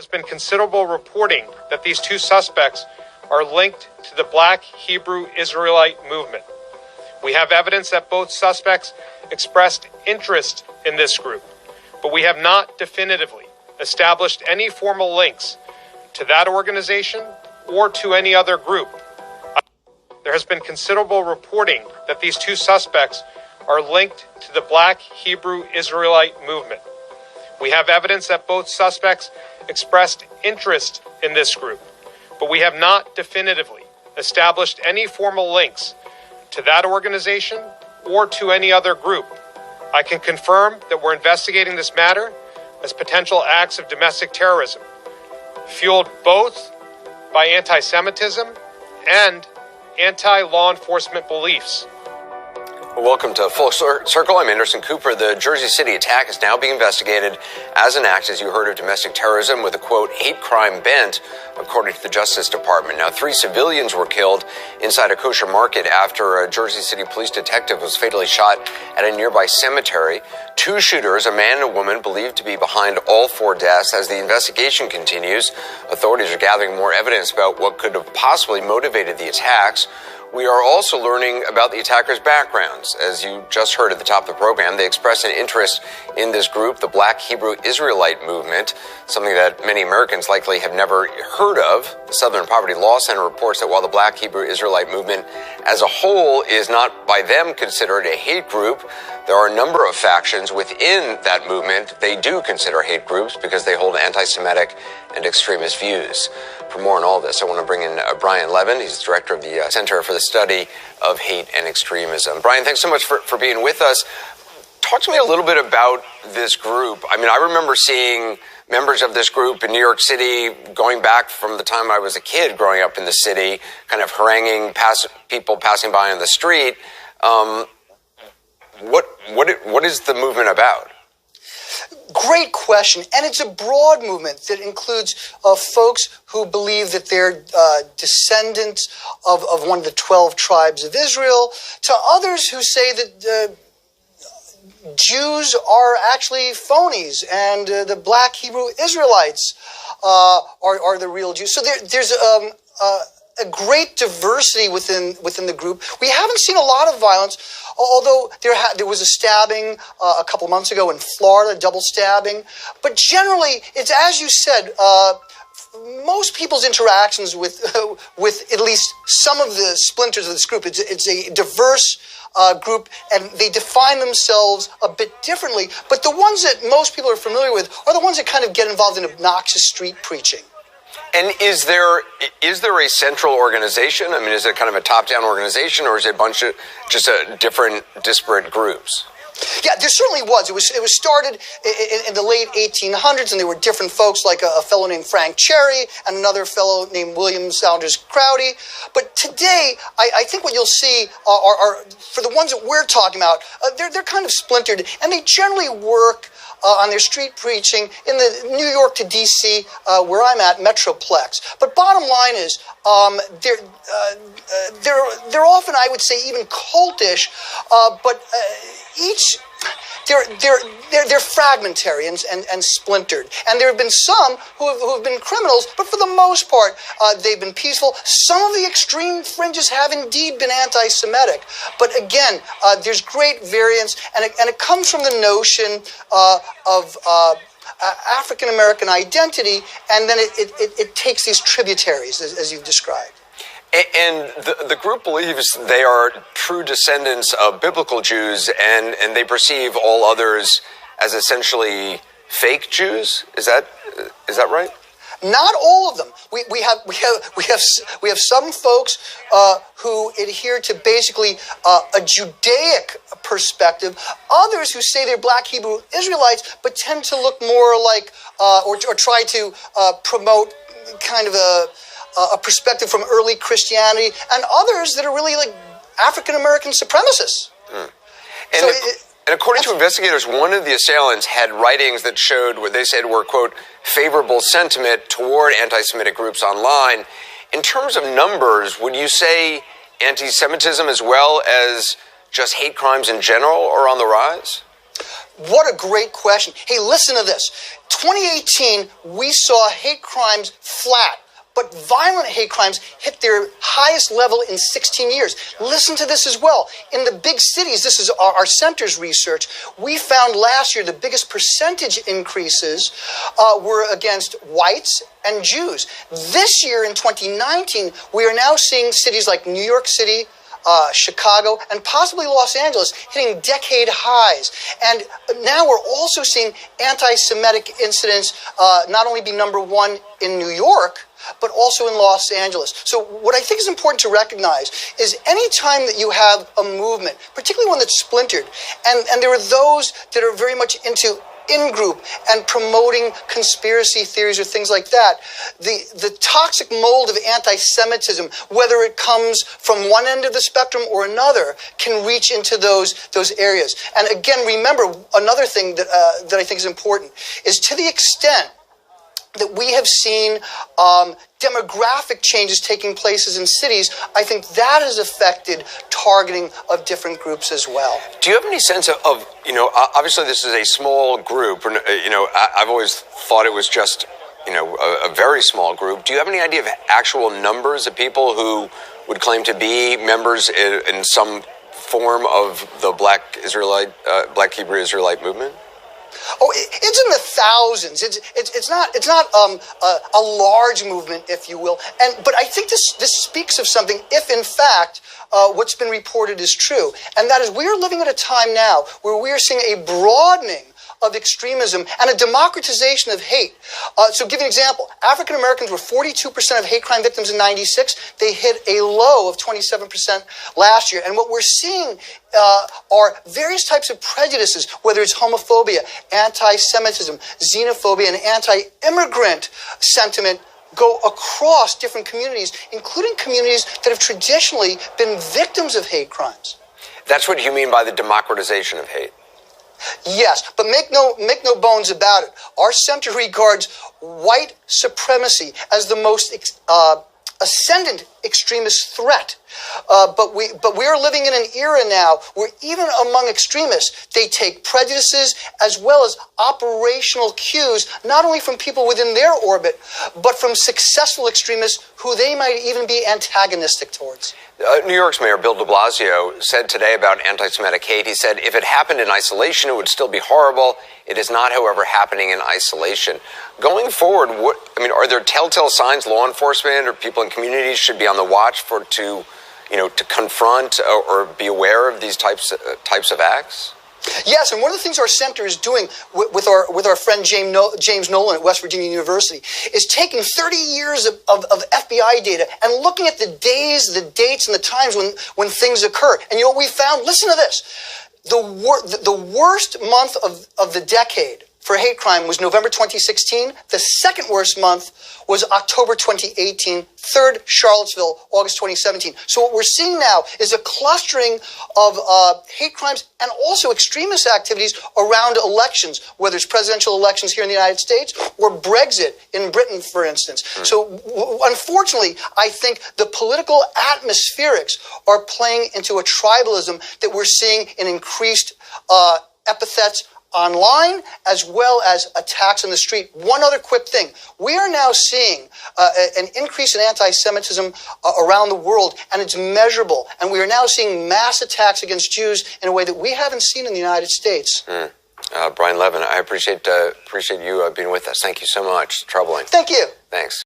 There's been considerable reporting that these two suspects are linked to the Black Hebrew Israelite movement. We have evidence that both suspects expressed interest in this group, but we have not definitively established any formal links to that organization or to any other group. There has been considerable reporting that these two suspects are linked to the Black Hebrew Israelite movement. We have evidence that both suspects expressed interest in this group, but we have not definitively established any formal links to that organization or to any other group. I can confirm that we're investigating this matter as potential acts of domestic terrorism, fueled both by anti-Semitism and anti-law enforcement beliefs. Welcome to Full Circle. I'm Anderson Cooper. The Jersey City attack is now being investigated as an act, as you heard, of domestic terrorism with a, quote, hate crime bent, according to the Justice Department. Now, 3 civilians were killed inside a kosher market after a Jersey City police detective was fatally shot at a nearby cemetery. 2 shooters, a man and a woman, believed to be behind all 4 deaths. As the investigation continues, authorities are gathering more evidence about what could have possibly motivated the attacks. We are also learning about the attackers' backgrounds. As you just heard at the top of the program, they expressed an interest in this group, the Black Hebrew Israelite movement, something that many Americans likely have never heard of. The Southern Poverty Law Center reports that while the Black Hebrew Israelite movement as a whole is not by them considered a hate group, there are a number of factions within that movement they do consider hate groups because they hold anti-Semitic and extremist views. For more on all this, I want to bring in Brian Levin. He's the director of the Center for the Study of Hate and Extremism. Brian, thanks so much for being with us. Talk to me a little bit about this group. I mean, I remember seeing members of this group in New York City going back from the time I was a kid growing up in the city, kind of haranguing people passing by on the street. What is the movement about? Great question, and it's a broad movement that includes folks who believe that they're descendants of one of the 12 tribes of Israel, to others who say that Jews are actually phonies and the Black Hebrew Israelites are the real Jews. So there's a great diversity within the group. We haven't seen a lot of violence, although there was a stabbing a couple months ago in Florida, double stabbing. But generally, it's as you said. Most people's interactions with at least some of the splinters of this group, it's a diverse group, and they define themselves a bit differently. But the ones that most people are familiar with are the ones that kind of get involved in obnoxious street preaching. And is there a central organization? I mean, is it kind of a top-down organization, or is it a bunch of just different disparate groups? Yeah, there certainly was. It was started in the late 1800s, and there were different folks like a fellow named Frank Cherry and another fellow named William Saunders Crowdy. But today, I think what you'll see are for the ones that we're talking about, they're kind of splintered, and they generally work on their street preaching in the New York to D.C., where I'm at, Metroplex. But bottom line is, they're often, I would say, even cultish, but they're fragmentary and splintered. And there have been some who have been criminals, but for the most part, they've been peaceful. Some of the extreme fringes have indeed been anti-Semitic. But again, there's great variance, and it comes from the notion of African-American identity, and then it takes these tributaries, as you've described. And the group believes they are true descendants of biblical Jews, and they perceive all others as essentially fake Jews. Is that right? Not all of them. We have some folks who adhere to basically a Judaic perspective. Others who say they're Black Hebrew Israelites, but tend to look more like or try to promote kind of a perspective from early Christianity, and others that are really like African-American supremacists. And according to investigators, one of the assailants had writings that showed what they said were, quote, favorable sentiment toward anti-Semitic groups online. In terms of numbers, would you say anti-Semitism as well as just hate crimes in general are on the rise? What a great question. Hey, listen to this. 2018, we saw hate crimes flat, but violent hate crimes hit their highest level in 16 years. Listen to this as well. In the big cities, this is our center's research, we found last year the biggest percentage increases were against whites and Jews. This year in 2019, we are now seeing cities like New York City, Chicago, and possibly Los Angeles hitting decade highs. And now we're also seeing anti-Semitic incidents not only be #1 in New York, but also in Los Angeles. So what I think is important to recognize is any time that you have a movement, particularly one that's splintered, and there are those that are very much into in-group and promoting conspiracy theories or things like that, the toxic mold of anti-Semitism, whether it comes from one end of the spectrum or another, can reach into those areas. And again, remember, another thing that I think is important is to the extent that we have seen demographic changes taking places in cities, I think that has affected targeting of different groups as well. Do you have any sense of obviously this is a small group, or, I've always thought it was just, a very small group. Do you have any idea of actual numbers of people who would claim to be members in some form of the Black Hebrew Israelite movement? Oh, it's in the thousands. It's not a large movement, if you will. But I think this speaks of something. If in fact what's been reported is true, and that is we are living at a time now where we are seeing a broadening of extremism and a democratization of hate. So, give you an example. African Americans were 42% of hate crime victims in '96. They hit a low of 27% last year. And what we're seeing are various types of prejudices, whether it's homophobia, anti-Semitism, xenophobia, and anti-immigrant sentiment go across different communities, including communities that have traditionally been victims of hate crimes. That's what you mean by the democratization of hate. Yes, but make no bones about it. Our center regards white supremacy as the most ascendant extremist threat. But we are living in an era now where even among extremists, they take prejudices as well as operational cues, not only from people within their orbit, but from successful extremists who they might even be antagonistic towards. New York's Mayor Bill de Blasio said today about anti-Semitic hate, he said, if it happened in isolation, it would still be horrible. It is not, however, happening in isolation. Going forward, are there telltale signs law enforcement or people in communities should be on the watch to confront or be aware of these types of acts? Yes, and one of the things our center is doing with our friend James Nolan at West Virginia University is taking 30 years of FBI data and looking at the days, the dates, and the times when things occur. And you know what we found? Listen to this. The worst month of the decade for hate crime was November 2016. The second worst month was October 2018. Third, Charlottesville, August 2017. So what we're seeing now is a clustering of hate crimes and also extremist activities around elections, whether it's presidential elections here in the United States or Brexit in Britain, for instance. So unfortunately, I think the political atmospherics are playing into a tribalism that we're seeing in increased epithets online, as well as attacks on the street. One other quick thing. We are now seeing an increase in anti-Semitism around the world, and it's measurable. And we are now seeing mass attacks against Jews in a way that we haven't seen in the United States. Brian Levin, I appreciate you being with us. Thank you so much. It's troubling. Thank you. Thanks.